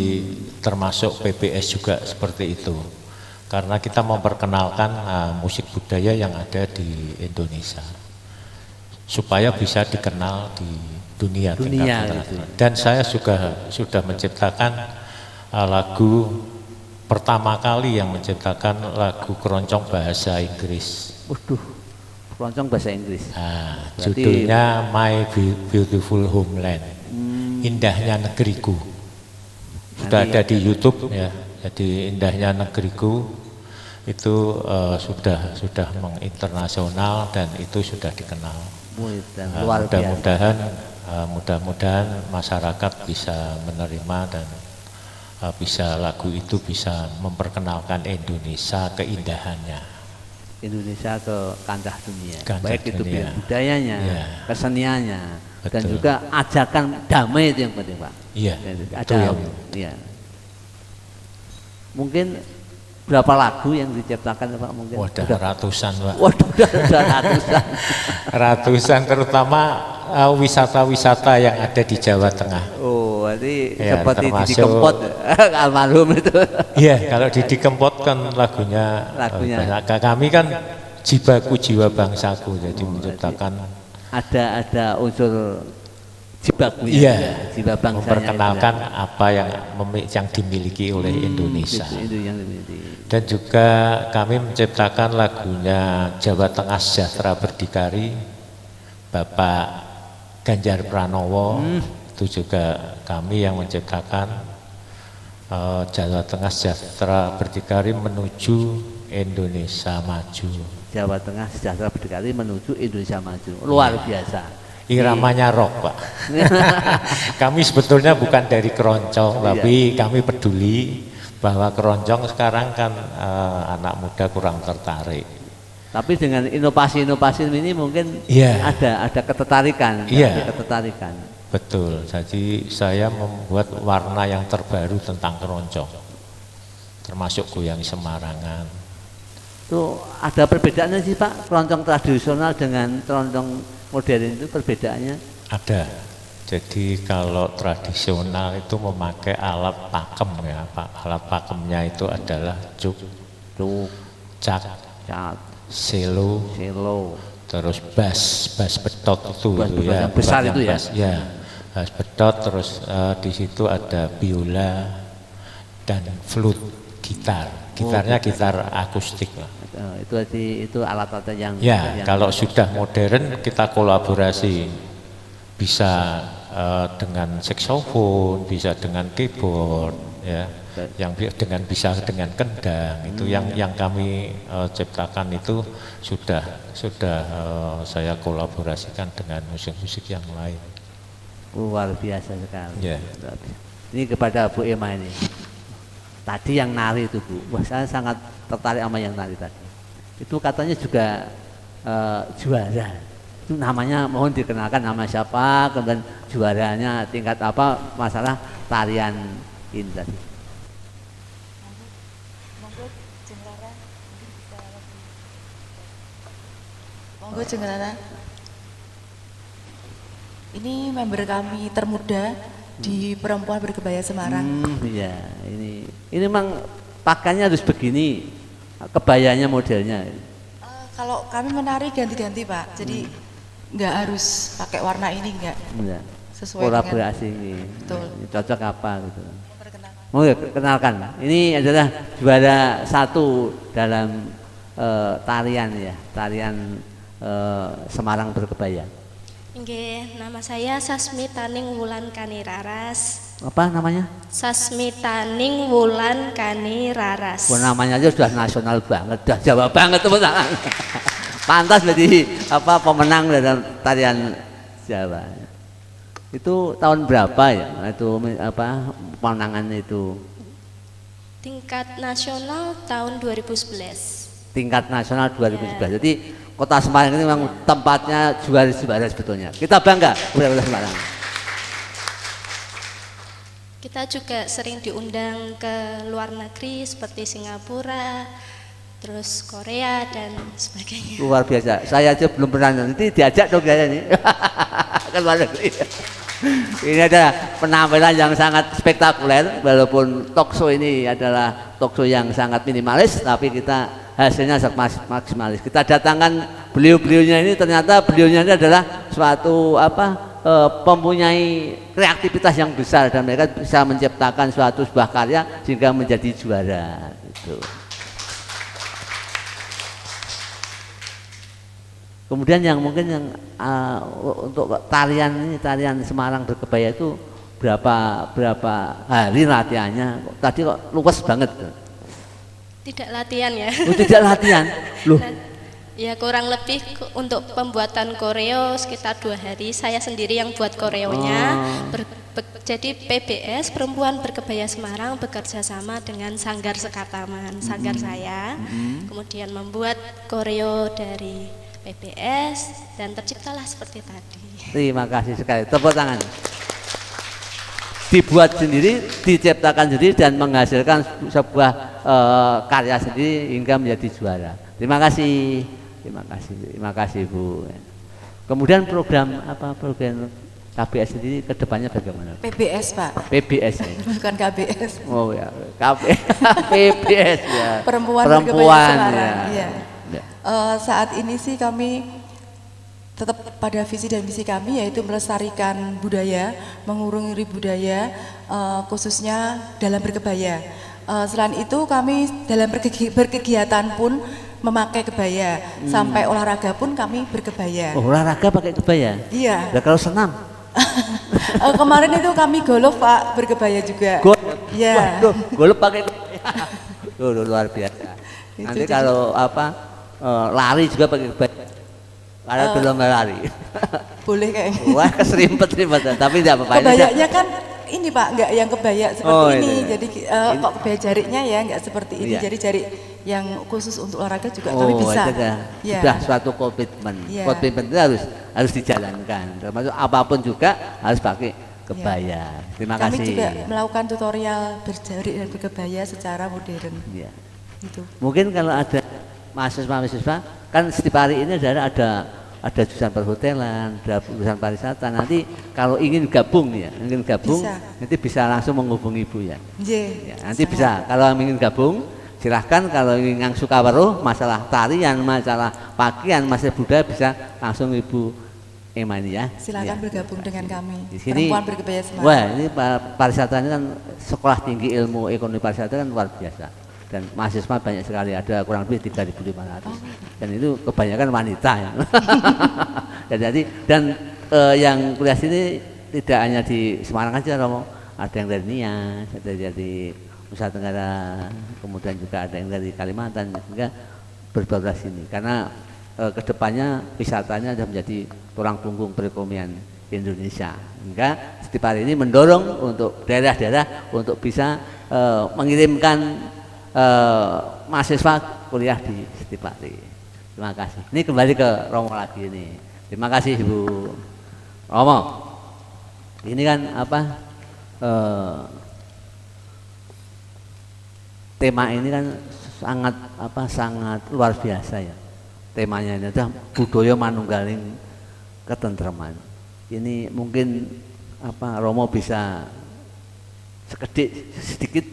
termasuk PPS juga seperti itu. Karena kita memperkenalkan musik budaya yang ada di Indonesia supaya bisa dikenal di dunia gitu. Dan saya juga sudah menciptakan lagu pertama kali yang menciptakan lagu keroncong bahasa Inggris. Waduh, keroncong bahasa Inggris. Judulnya My Beautiful Homeland, Indahnya Negeriku. Sudah ada di YouTube ya. Jadi Indahnya Negeriku itu sudah menginternasional dan itu sudah dikenal. Mudah-mudahan masyarakat bisa menerima dan bisa lagu itu bisa memperkenalkan Indonesia keindahannya. Indonesia ke kancah dunia, baik itu budayanya, keseniannya, dan juga ajakan damai itu yang penting Pak. Iya. Mungkin berapa lagu yang diciptakan Pak mungkin? Waduh, ratusan Pak. Waduh, udah ratusan. Ratusan, terutama wisata-wisata yang ada di Jawa Tengah. Oh, berarti ya, seperti Didi Kempot almarhum itu. Iya, kalau Didi Kempot kan lagunya. Kami kan jibaku jiwa bangsaku, jadi menciptakan. Ada unsur jibaku jiwa bangsanya. Memperkenalkan apa yang dimiliki oleh Indonesia. Itu yang dan juga kami menciptakan lagunya Jawa Tengah Sejahtera Berdikari, Bapak Ganjar Pranowo. Itu juga kami yang menciptakan Jawa Tengah Sejahtera Berdikari menuju Indonesia Maju. Jawa Tengah Sejahtera Berdikari menuju Indonesia Maju. Luar biasa. Iramanya rock Pak. Kami sebetulnya bukan dari keroncong, tapi kami peduli bahwa keroncong sekarang kan anak muda kurang tertarik. Tapi dengan inovasi-inovasi ini mungkin ada ketertarikan. Ketertarikan. Betul. Jadi saya membuat warna yang terbaru tentang keroncong, termasuk goyang Semarangan. Itu ada perbedaannya sih Pak, keroncong tradisional dengan keroncong modern itu perbedaannya? Ada. Jadi kalau tradisional itu memakai alat pakem ya Pak. Alat pakemnya itu adalah cuk, cak, selo, terus bass betot itu ya. Besar itu ya. Ya. bedot, terus di situ ada biola dan flute, gitarnya gitar akustik lah. Itu alat-alat yang ya, kalau sudah modern kita kolaborasi, bisa dengan saksofon, bisa dengan keyboard, ya, yang bisa dengan kendang. Itu yang kami ciptakan itu sudah saya kolaborasikan dengan musik-musik yang lain. Luar biasa sekali. Ya. Ini kepada Bu Emma ini. Tadi yang nari itu Bu, wah saya sangat tertarik sama yang nari tadi. Itu katanya juga juara. Itu namanya mohon dikenalkan nama siapa, kemudian juaranya tingkat apa, masalah tarian ini tadi. Monggo Jeng Rara. Ini member kami termuda di Perempuan Berkebaya Semarang. Iya, ini memang pakaiannya harus begini, kebayanya modelnya. Kalau kami menari ganti-ganti Pak, jadi nggak harus pakai warna ini nggak. Iya. Sesuai kolaborasi dengan, ini. betul. Ini cocok apa gitu. Mau ya, kenalkan. Ini adalah juara 1 dalam tarian ya, tarian Semarang Berkebaya. Nggih, nama saya Sasmitaning Wulan Kani Raras. Apa namanya? Sasmitaning Wulan Kani Raras. Oh, namanya aja sudah nasional banget, sudah Jawa banget tepuk tangan. Pantas jadi apa pemenang dalam tarian Jawa. Itu tahun berapa ya? Itu apa pemenangannya itu? Tingkat nasional tahun 2011. Tingkat nasional 2011. Jadi Kota Semarang ini memang tempatnya juara sebetulnya. Kita bangga kepada Kota Semarang. Kita juga sering diundang ke luar negeri seperti Singapura, terus Korea dan sebagainya. Luar biasa. Saya aja belum pernah, nanti diajak dong saya nih ke luar negeri. Ini ada penampilan yang sangat spektakuler, walaupun talk show ini adalah talk show yang sangat minimalis, tapi kita hasilnya sangat maksimalis. Kita datangkan beliau-beliaunya ini, ternyata beliaunya ini adalah suatu mempunyai kreativitas yang besar dan mereka bisa menciptakan sebuah karya sehingga menjadi juara. Gitu. Kemudian yang mungkin yang untuk tarian Semarang Berkebaya itu berapa hari latihannya? Tadi kok luas banget. Tidak latihan ya. Oh, tidak latihan. Loh. Ya kurang lebih untuk pembuatan koreo sekitar 2 hari. Saya sendiri yang buat koreonya. Jadi PBS Perempuan Berkebaya Semarang bekerja sama dengan Sanggar Sekataman, sanggar saya. Kemudian membuat koreo dari PBS dan terciptalah seperti tadi. Terima kasih sekali. Tepuk tangan. Dibuat sendiri, diciptakan sendiri dan menghasilkan sebuah karya sendiri hingga menjadi juara. Terima kasih. Terima kasih Bu. Kemudian program KBS sendiri kedepannya bagaimana? PBS Pak. PBS ya? Bukan KBS. Oh ya, PBS ya. Perempuan Berkebaya Semarang. Ya. Ya. Saat ini sih kami tetap pada visi dan misi kami, yaitu melestarikan budaya, mengurungi budaya, khususnya dalam berkebaya. Selain itu kami dalam berkegiatan pun memakai kebaya, sampai olahraga pun kami berkebaya. Oh, olahraga pakai kebaya? Iya. Nah, kalau senam? Kemarin itu kami golf Pak, berkebaya juga. Iya. Golf pakai kebaya. Luar biasa. Nanti kalau lari juga pakai kebaya. Kalau belum lari. Boleh kayaknya. Wah, keserimpet tapi tidak apa-apa. Kebayanya kan ini Pak, enggak yang kebaya seperti ini. Iya. Jadi kok kebaya jariknya ya enggak seperti ini. Iya. Jadi jarik yang khusus untuk olahraga juga kami bisa. Ya. Sudah suatu komitmen. Ya. Komitmen itu harus dijalankan. Termasuk apapun juga harus pakai kebaya. Ya. Terima kasih. Kami juga melakukan tutorial berjarik dan berkebaya secara modern. Ya. Gitu. Mungkin kalau ada mahasiswa kan setiap hari ini ada jurusan perhotelan, ada jurusan pariwisata. Nanti kalau ingin gabung bisa. Nanti bisa langsung menghubungi Ibu ya. Ya, nanti bisa. Kalau ingin gabung, silahkan. Kalau ingin yang suka weruh masalah tarian, masalah pakaian, masalah budaya, bisa langsung Ibu Ema ini ya. Silakan Ya. bergabung dengan kami. Di sini, Perempuan Berkebaya Semarang. wah ini pariwisata ini kan sekolah tinggi ilmu ekonomi pariwisata kan luar biasa. Dan mahasiswa banyak sekali, ada kurang lebih 3.500. Dan itu kebanyakan wanita ya. Yang kuliah sini tidak hanya di Semarang aja Romo, ada yang dari Nias, ada yang dari Nusa Tenggara, kemudian juga ada yang dari Kalimantan, sehingga berbalas sini. Karena kedepannya wisatanya akan menjadi tulang punggung perekonomian Indonesia. Sehingga Stipari ini mendorong untuk daerah-daerah untuk bisa mengirimkan mahasiswa kuliah di Stipari. Terima kasih. Ini kembali ke Romo lagi ini. Terima kasih Ibu Romo. Ini kan apa? Tema ini kan sangat luar biasa ya. Temanya ini adalah budaya manunggaling ketentraman. Ini mungkin Romo bisa sedikit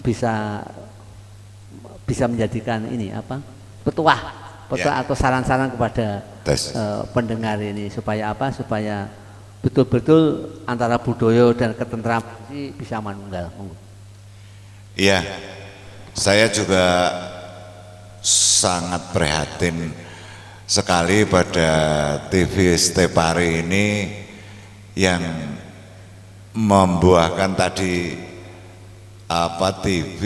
bisa menjadikan ini petuah Ya. atau saran-saran kepada pendengar ini supaya betul-betul antara budaya dan ketentraman ini bisa manunggal. Iya, saya juga sangat prihatin sekali pada TV Stipari ini yang membuahkan tadi TV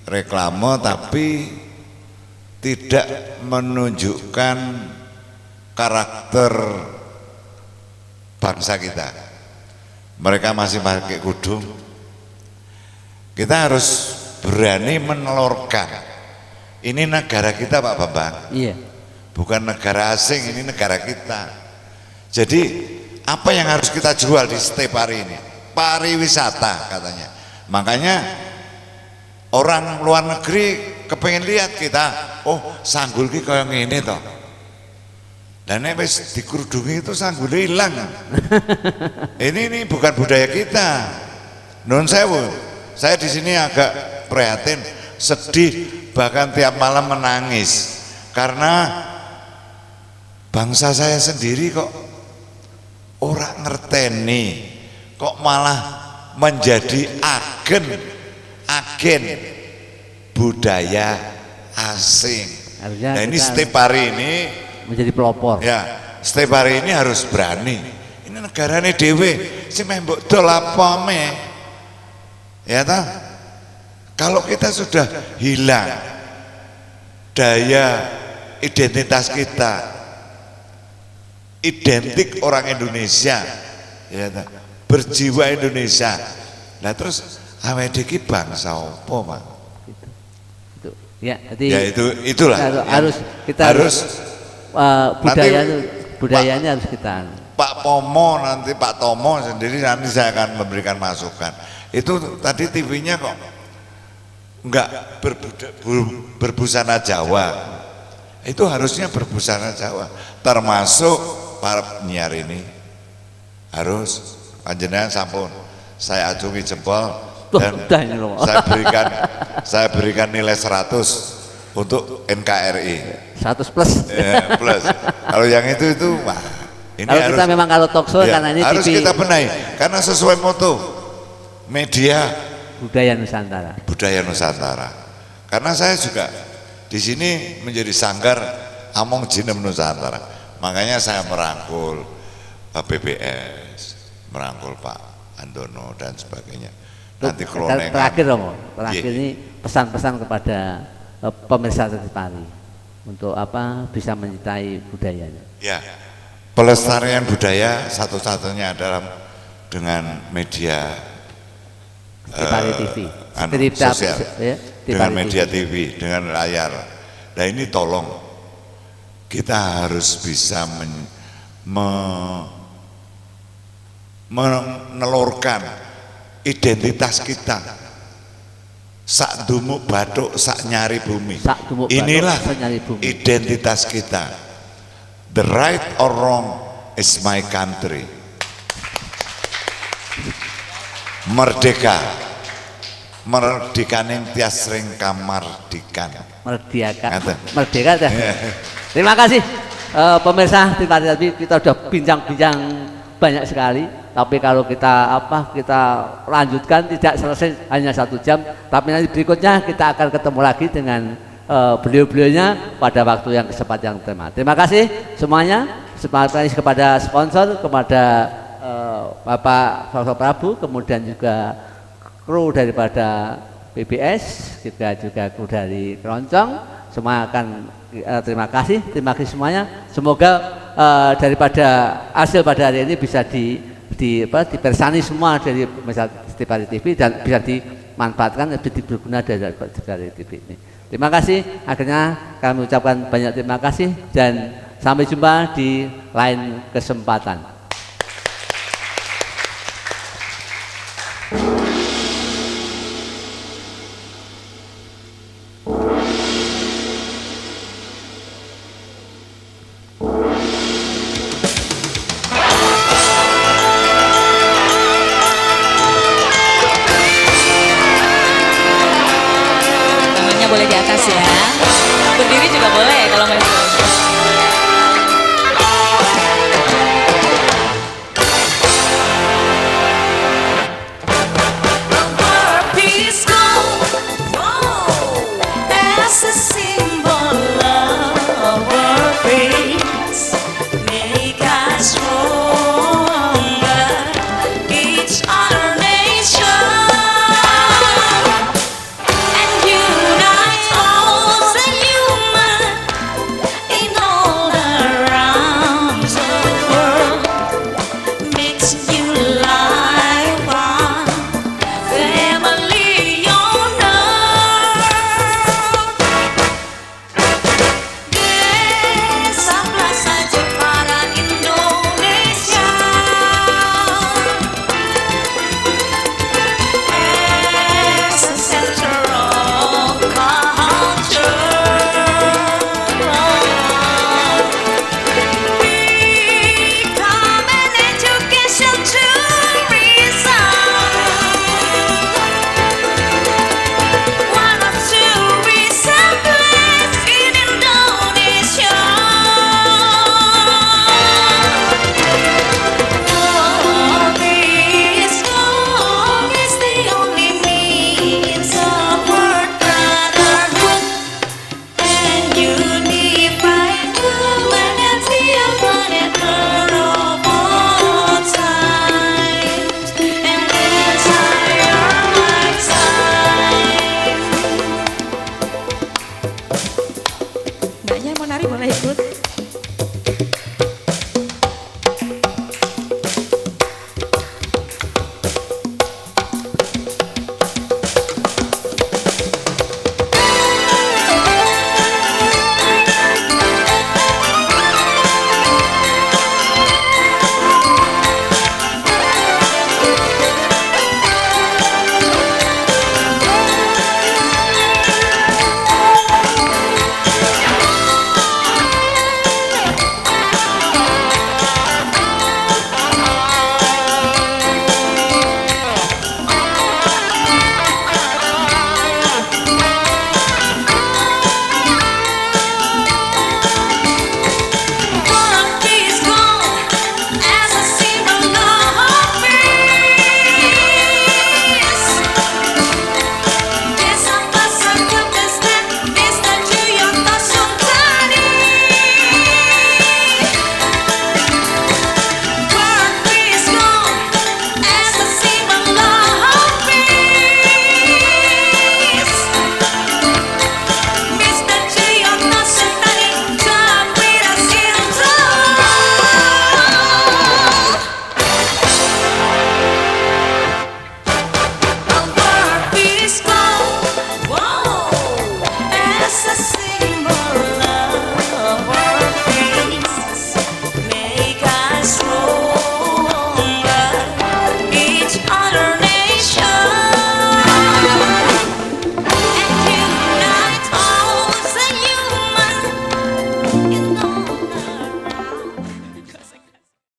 reklame tapi tidak menunjukkan karakter bangsa kita. Mereka masih pakai kudung. Kita harus berani menelurkan. Ini negara kita Pak Bambang. Iya. Bukan negara asing, ini negara kita. Jadi apa yang harus kita jual di Stipari ini? Pariwisata katanya. Makanya orang luar negeri kepengen lihat kita, oh sanggul ki kaya ngene toh. Dan nek wis dikerudungi itu sanggul hilang. Ini bukan budaya kita. Nun sewu. Saya di sini agak prihatin, sedih, bahkan tiap malam menangis karena bangsa saya sendiri kok ora ngerteni, kok malah menjadi agen budaya asing. Harusnya Nah ini kita Stipari ini menjadi pelopor. ya, Stipari ini harus berani. Ini negarane dhewe, sing mbok dol apa me. Ya toh? Kalau kita sudah hilang daya identitas kita, identik orang Indonesia, ya toh? Berjiwa Indonesia. Nah terus awake iki bangsa apa, Pak? Itu. Ya, jadi Ya itulah. kita harus budayanya harus kita. Pak Pomo nanti Pak Tomo sendiri nanti saya akan memberikan masukan. Itu tadi TV-nya kok enggak berbusana Jawa. Itu harusnya berbusana Jawa. Termasuk para penyiar ini harus panjenengan sampun saya acungi jempol dan saya berikan nilai 100 untuk NKRI 100 plus. Ya, plus. Kalau yang itu wah, ini kalau harus, kita memang kalau talk show ya, karena ini harus TV kita benahi karena sesuai moto media budaya Nusantara. Budaya Nusantara. Karena saya juga di sini menjadi sanggar Among Jinem Nusantara. Makanya saya merangkul BBS, merangkul Pak Andono dan sebagainya. Nanti kelonengan. Terakhir Romo, ini pesan-pesan kepada pemirsa Stipari untuk bisa mencintai budayanya. Ya, pelestarian budaya satu-satunya adalah dengan media Stipari TV, sosial, dengan media TV, dengan layar. Nah ini tolong kita harus bisa menelurkan identitas kita. Sak dumuk bathuk sak nyari bumi. Inilah identitas kita. The right or wrong is my country. Merdeka. Merdekaning tias ring kamardikan. Merdeka. Terima kasih. pemirsa tadi kita sudah bincang-bincang banyak sekali. Tapi kalau kita lanjutkan tidak selesai hanya 1 jam. Tapi nanti berikutnya kita akan ketemu lagi dengan beliau-beliaunya pada waktu yang kesempatan yang tema. Terima kasih semuanya. Terima kasih kepada sponsor, kepada Bapak Prof. Prabu, kemudian juga kru daripada PBS, juga kru dari Keroncong. Semua akan terima kasih semuanya. Semoga daripada hasil pada hari ini bisa dipersani semua dari pemirsa Setiap Hari TV dan bisa dimanfaatkan lebih berguna dari Setiap Hari TV ini. Terima kasih. Akhirnya kami ucapkan banyak terima kasih dan sampai jumpa di lain kesempatan.